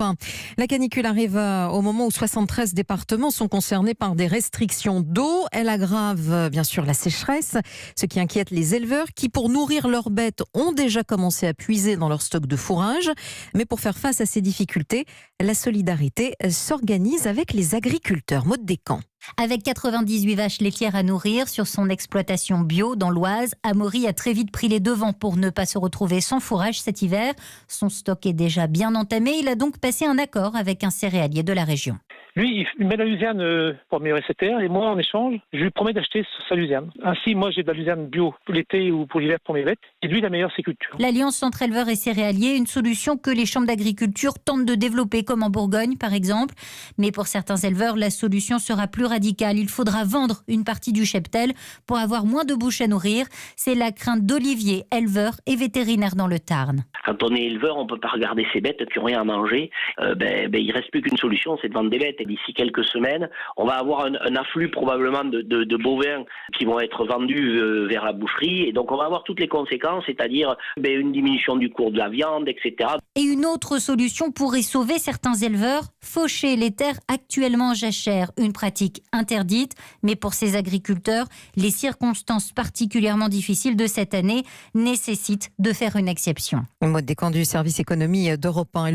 1. La canicule arrive au moment où 73 départements sont concernés par des restrictions d'eau. Elle aggrave bien sûr la sécheresse, ce qui inquiète les éleveurs qui, pour nourrir leurs bêtes, ont déjà commencé à puiser dans leur stock de fourrage. Mais pour faire face à ces difficultés, la solidarité s'organise avec les agriculteurs. Maud Descamps. Avec 98 vaches laitières à nourrir sur son exploitation bio dans l'Oise, Amaury a très vite pris les devants pour ne pas se retrouver sans fourrage cet hiver. Son stock est déjà bien entamé. Il a donc passé un accord avec un céréalier de la région. Lui, il met la luzerne pour améliorer ses terres et moi, en échange, je lui promets d'acheter sa luzerne. Ainsi, moi, j'ai de la luzerne bio pour l'été ou pour l'hiver pour mes bêtes et lui, il améliore ses cultures. L'Alliance entre éleveurs et céréaliers, une solution que les chambres d'agriculture tentent de développer, comme en Bourgogne, par exemple. Mais pour certains éleveurs, la solution sera plus radicale. Il faudra vendre une partie du cheptel pour avoir moins de bouches à nourrir. C'est la crainte d'Olivier, éleveur et vétérinaire dans le Tarn. Quand on est éleveur, on ne peut pas regarder ses bêtes qui n'ont rien à manger. Il ne reste plus qu'une solution, c'est de vendre des bêtes. Et d'ici quelques semaines, on va avoir un afflux probablement de bovins qui vont être vendus vers la boucherie. Et donc on va avoir toutes les conséquences, c'est-à-dire une diminution du cours de la viande, etc. Et une autre solution pourrait sauver certains éleveurs, faucher les terres actuellement en jachère. Une pratique interdite, mais pour ces agriculteurs, les circonstances particulièrement difficiles de cette année nécessitent de faire une exception. Maud Descamps du service économie d'Europe 1.